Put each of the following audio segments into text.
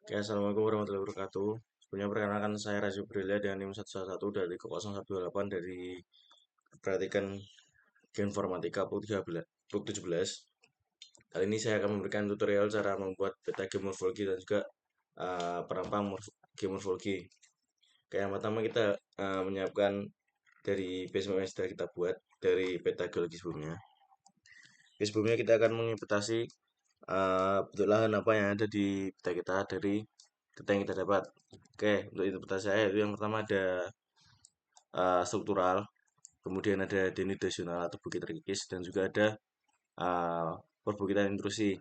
Oke, Assalamualaikum warahmatullahi wabarakatuh. Sebelumnya perkenalkan saya Razi Brilia dengan NIM 111 dari 0128 dari Praktikan Geoinformatika PUK 17. Kali ini saya akan memberikan tutorial cara membuat peta geomorfologi dan juga perampang geomorfologi. Oke, yang pertama kita menyiapkan dari basement yang sudah kita buat dari peta geologi sebelumnya. Oke, sebelumnya kita akan menginventasi bentuk lahan apa yang ada di peta kita dari data yang kita dapat. Oke, untuk interpretasi saya itu yang pertama ada struktural, kemudian ada denidasional atau bukit terkikis, dan juga ada perbukitan intrusi.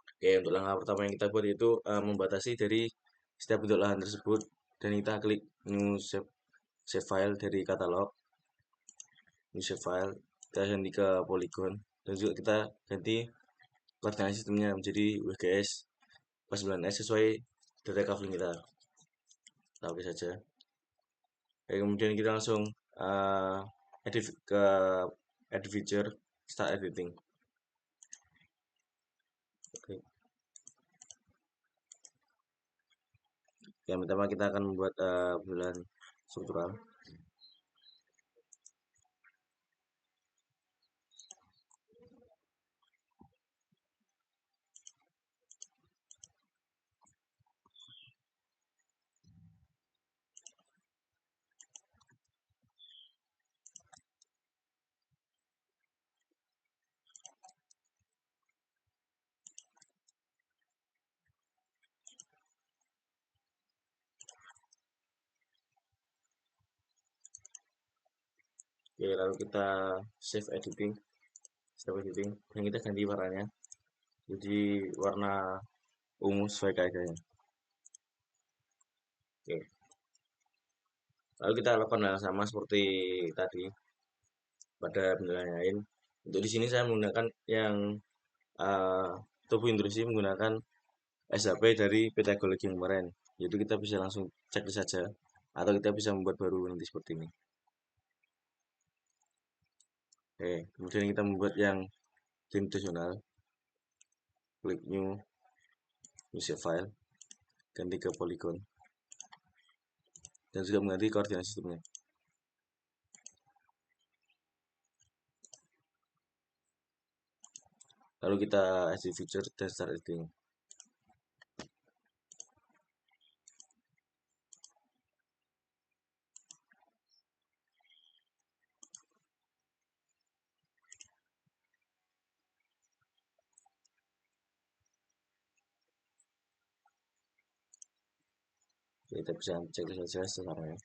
Oke, untuk langkah pertama yang kita buat itu membatasi dari setiap bentuk lahan tersebut, dan kita klik new save file dari katalog, new save file, kita ganti ke polygon, dan juga kita ganti koordinat sistemnya menjadi WGS 49S sesuai data kaveling kita. Kita oke saja. Oke, kemudian kita langsung uh, edit ke edit feature, start editing. Oke. Yang pertama kita akan membuat bulan struktural. Oke, lalu kita save editing, stop editing, dan kita ganti warnanya jadi warna ungu sesuai kaidahnya. Oke. Lalu kita lakukan hal sama seperti tadi pada penilaian lain. Untuk di sini saya menggunakan yang uh, tubuh intrusi menggunakan SHP dari peta geologi yang kemarin. Yaitu kita bisa langsung cek saja atau kita bisa membuat baru nanti seperti ini. Oke, kemudian kita membuat yang dimensional, klik new save file, ganti ke polygon, dan juga mengganti koordinat sistemnya. Lalu kita edit feature dan start editing. Kita bisa cek saja sekarang ya.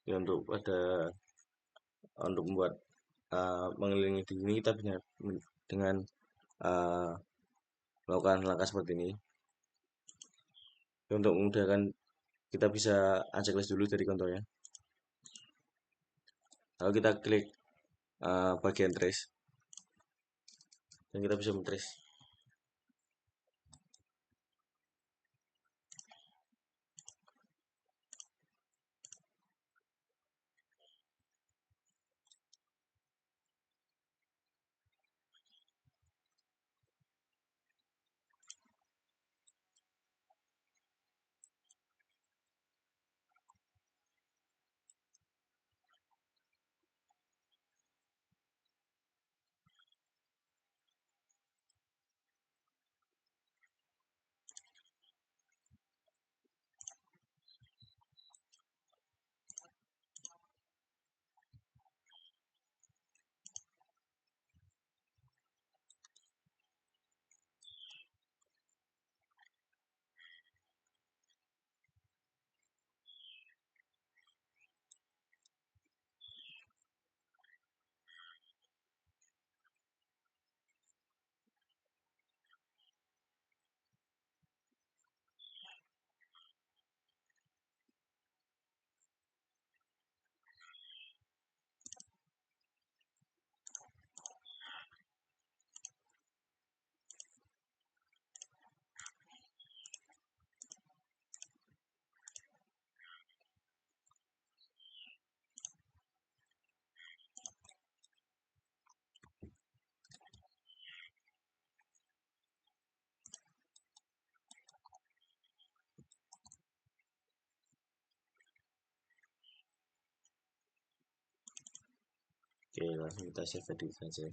Ya, untuk membuat mengelilingi di sini kita bisa dengan uh, melakukan langkah seperti ini. Untuk memudahkan kita bisa unchecklist dulu dari konturnya. Lalu kita klik bagian trace dan kita bisa men-trace. Oke, langsung kita save edit saja.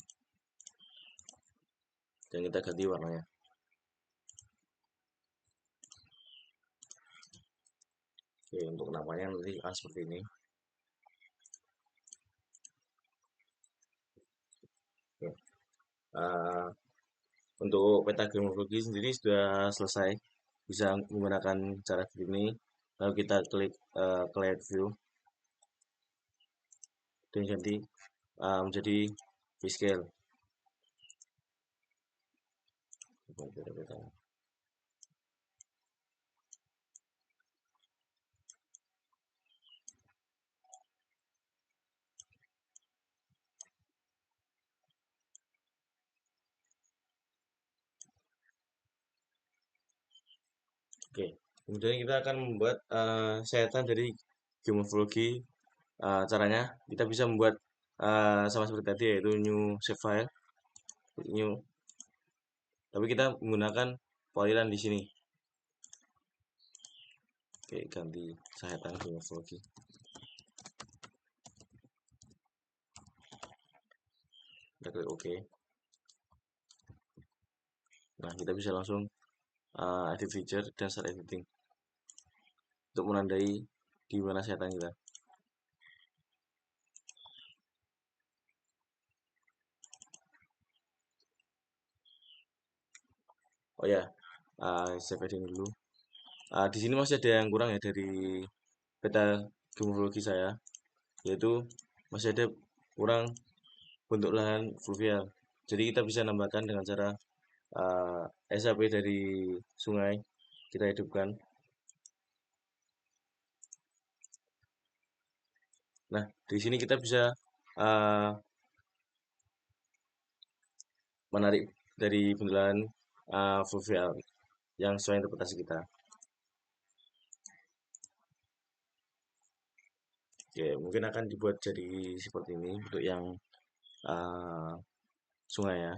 Dan kita ganti warnanya. Oke, untuk namanya nanti akan seperti ini. Oke. Uh, untuk peta geomorfologi sendiri sudah selesai. Bisa menggunakan cara begini. Lalu kita klik ke layout view dan ganti menjadi grayscale. Oke, kemudian kita akan membuat sayatan dari geomorfologi. Caranya kita bisa membuat sama seperti tadi, yaitu new save file, new. Tapi kita menggunakan polyline di sini. Oke, ganti sayatan geomorfologi. Kita klik OK. Nah, kita bisa langsung edit feature dan start editing untuk menandai di mana sayatan kita. Oh ya, save editing dulu. Di sini masih ada yang kurang ya dari peta geomorfologi saya, yaitu masih ada kurang bentuk lahan fluvial. Jadi kita bisa nambahkan dengan cara SAP dari sungai kita hidupkan. Nah, di sini kita bisa uh, menarik dari bentulan fluvial yang sesuai interpretasi kita. Oke, mungkin akan dibuat jadi seperti ini untuk yang uh, sungai ya.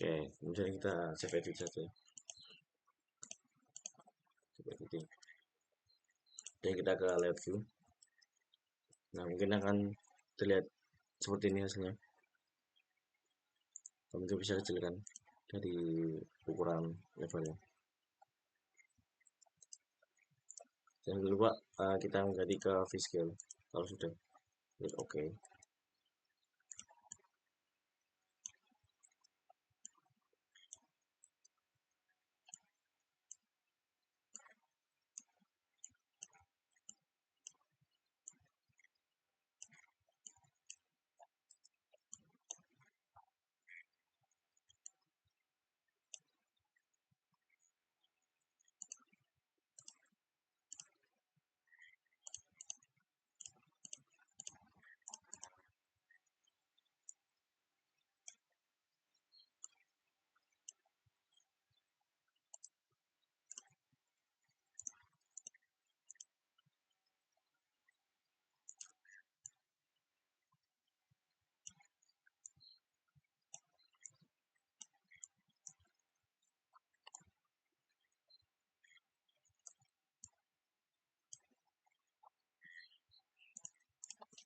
Oke, kemudian kita save edit saja. Save editing. Dan kita ke layout view. Nah, mungkin akan terlihat seperti ini hasilnya. Mungkin bisa kecilkan dari ukuran levelnya. Jangan lupa kita mengganti ke V-scale kalau sudah. Klik OK.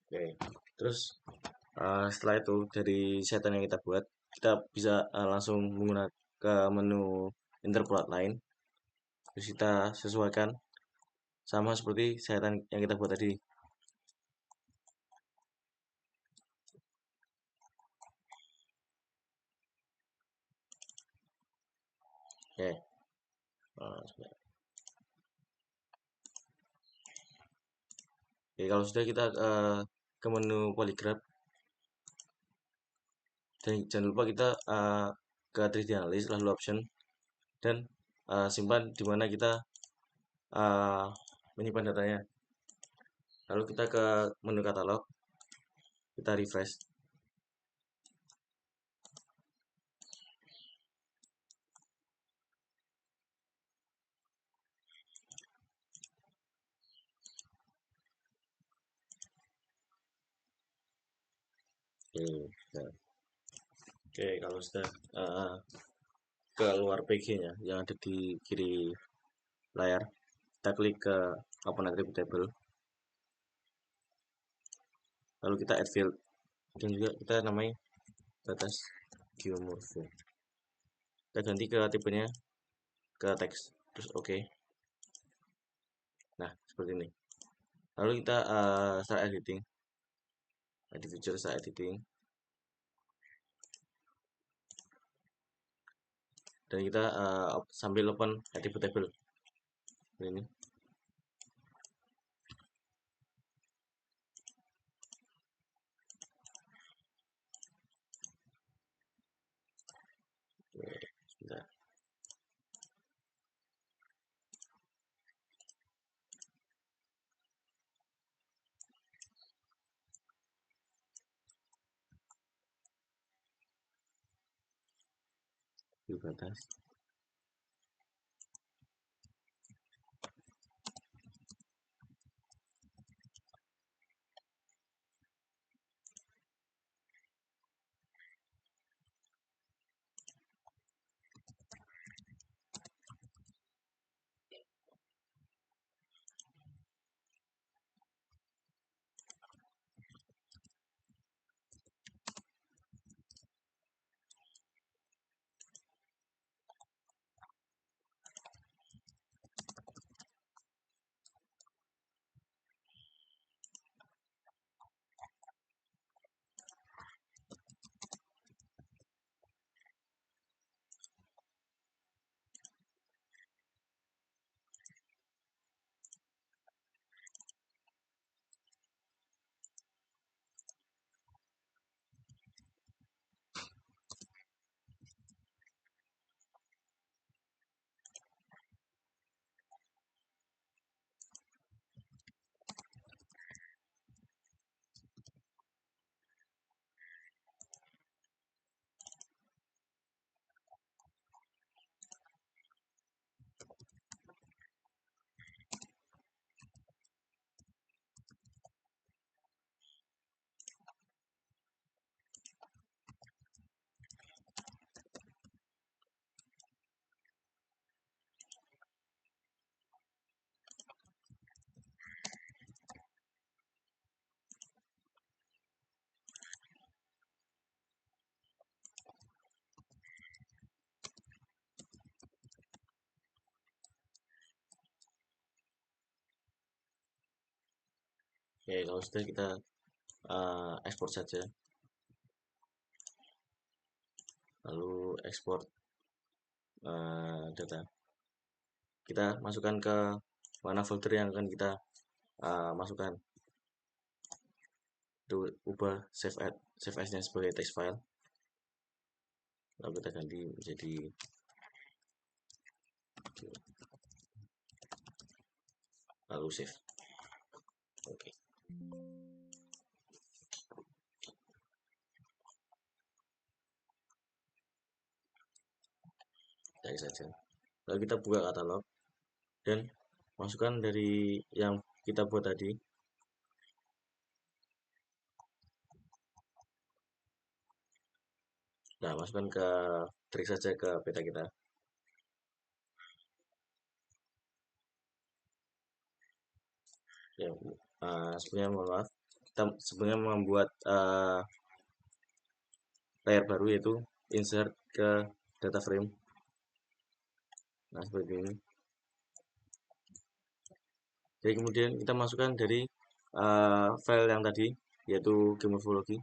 Oke, terus setelah itu dari setan yang kita buat, kita bisa langsung menggunakan ke menu interpolate line. Terus kita sesuaikan sama seperti setan yang kita buat tadi. Oke, oke, kalau sudah kita ke menu polygraph. Dan jangan lupa kita ke 3D analysis lalu option dan simpan di mana kita menyimpan datanya. Lalu kita ke menu katalog, kita refresh. Nah, oke, kalau sudah keluar PG-nya yang ada di kiri layar, kita klik ke Open Attribute Table, lalu kita add field, dan juga kita namai batas geomorpho. Kita ganti ke tipenya ke teks, terus oke. Nah, seperti ini. Lalu kita start editing, edit feature, start editing, dan kita sambil open attribute table ini. Sebentar. View batas. Oke, kalau sudah kita export saja, lalu export data. Kita masukkan ke mana folder yang akan kita masukkan. Itu ubah save as-nya sebagai text file. Lalu kita ganti menjadi lalu save. Oke. Cari saja. Lalu kita buka katalog dan masukkan dari yang kita buat tadi. Nah, masukkan ke trik saja ke peta kita. Ya, sebenarnya mohon maaf, kita sebenarnya membuat layer baru, yaitu insert ke data frame. Nah, seperti ini. Jadi kemudian kita masukkan dari file yang tadi, yaitu geomorphology.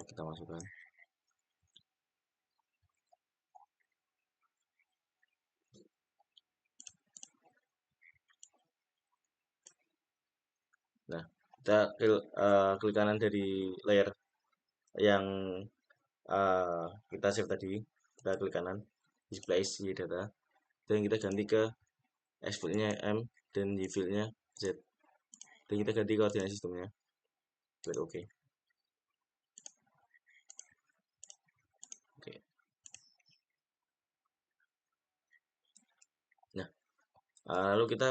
Kita masukkan. Nah, kita klik kanan dari layer yang kita save tadi, kita klik kanan, display isi data, dan kita ganti ke exportnya M dan di fieldnya Z, dan kita ganti koordinat sistemnya. Klik OK. Oke. Lalu kita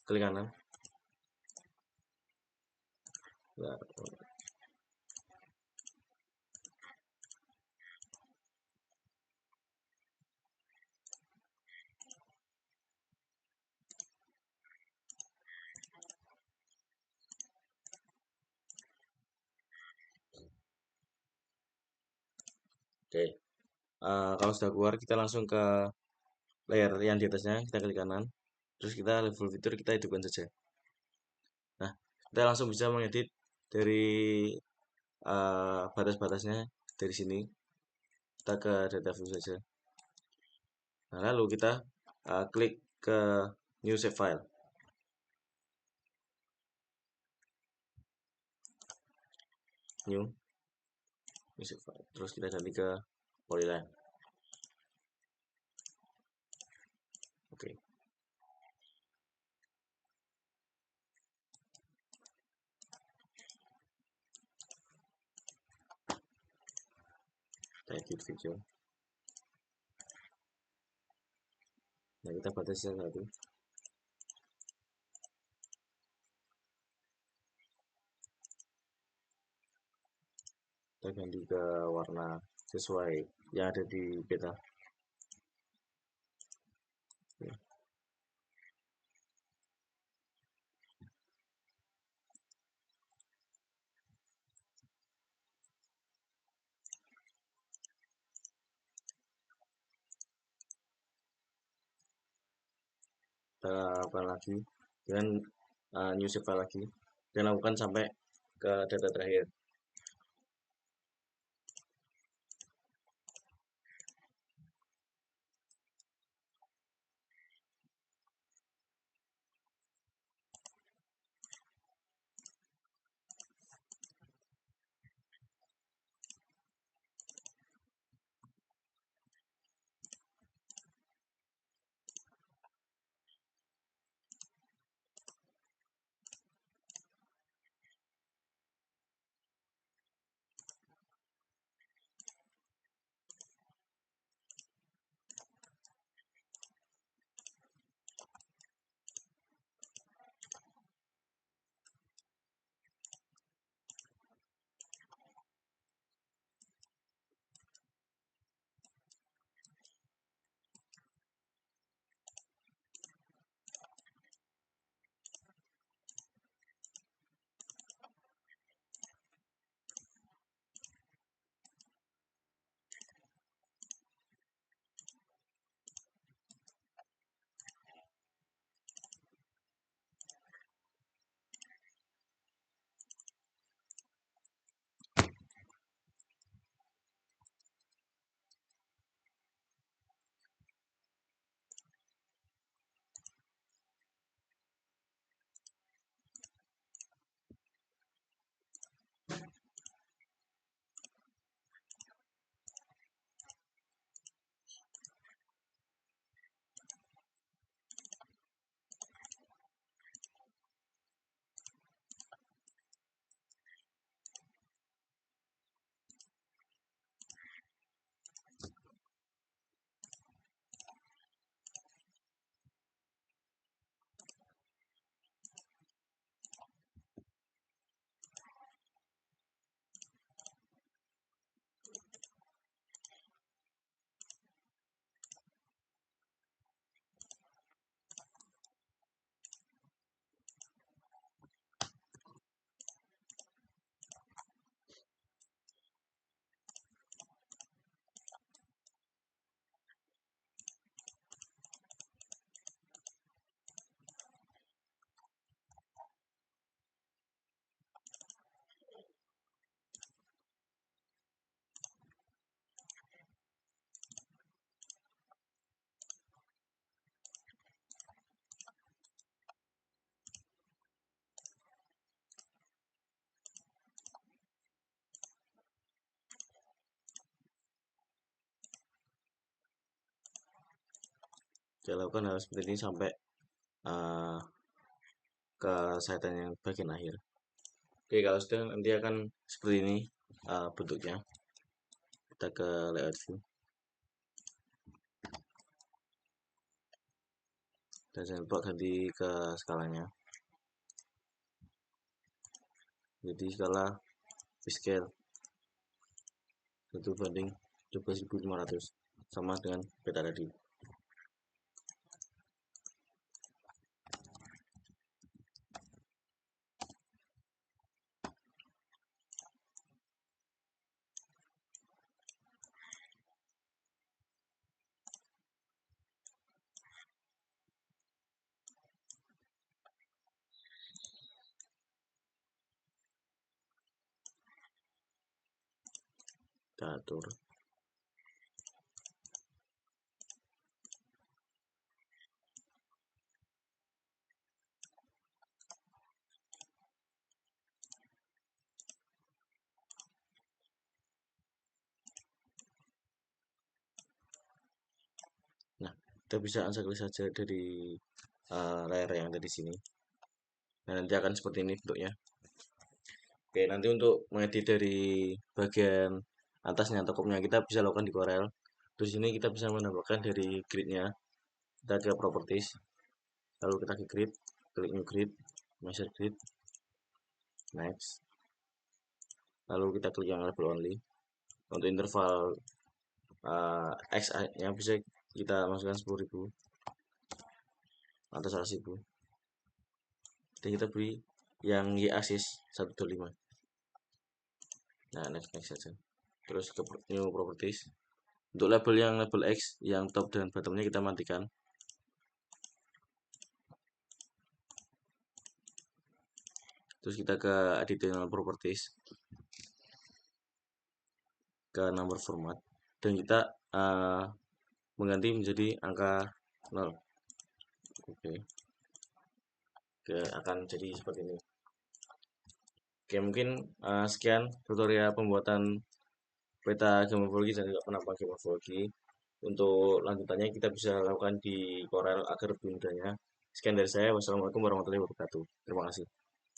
klik kanan. Ya, oke. Kalau sudah keluar, kita langsung ke layer yang di atasnya, kita klik kanan. Terus kita level fitur kita hidupkan saja. Nah, kita langsung bisa mengedit dari batas-batasnya dari sini. Kita ke data view saja. Nah, lalu kita klik ke new save file. New save file. Terus kita ganti ke polyline. Oke. Kita edit video. Nah, kita batasi satu. Kita ganti ke warna sesuai yang ada di peta. Oke. Kita lakukan lagi dengan new save file lagi dan lakukan sampai ke data terakhir. Kita lakukan hal seperti ini sampai uh, ke saitan yang bagian akhir. Oke, kalau sudah nanti akan seperti ini bentuknya. Kita ke layout view dan jangan lupa ganti ke skalanya, jadi skala P-scale 1/12.500 sama dengan peta tadi. Kita atur. Nah, kita bisa unsubscribe saja dari layar yang ada di sini. Nah, nanti akan seperti ini bentuknya. Oke, nanti untuk mengedit dari bagian atasnya atau kopnya kita bisa lakukan di Corel. Terus ini kita bisa menambahkan dari gridnya. Kita ke properties, lalu kita ke grid, klik new grid, measure grid, next. Lalu kita klik yang label only. Untuk interval X nya bisa kita masukkan 10.000 atau 100.000. Dan kita beri yang Y axis 125. Nah, next saja. Terus ke new properties. Untuk label yang label X, yang top dan bottomnya kita matikan. Terus kita ke additional properties, ke number format, dan kita mengganti menjadi angka 0. Oke. Oke, akan jadi seperti ini. Oke, mungkin sekian tutorial pembuatan peta geomorfologi dan juga penampakan geomorfologi. Untuk lanjutannya kita bisa lakukan di Corel agar lebih mudahnya. Sekian dari saya. Wassalamualaikum warahmatullahi wabarakatuh. Terima kasih.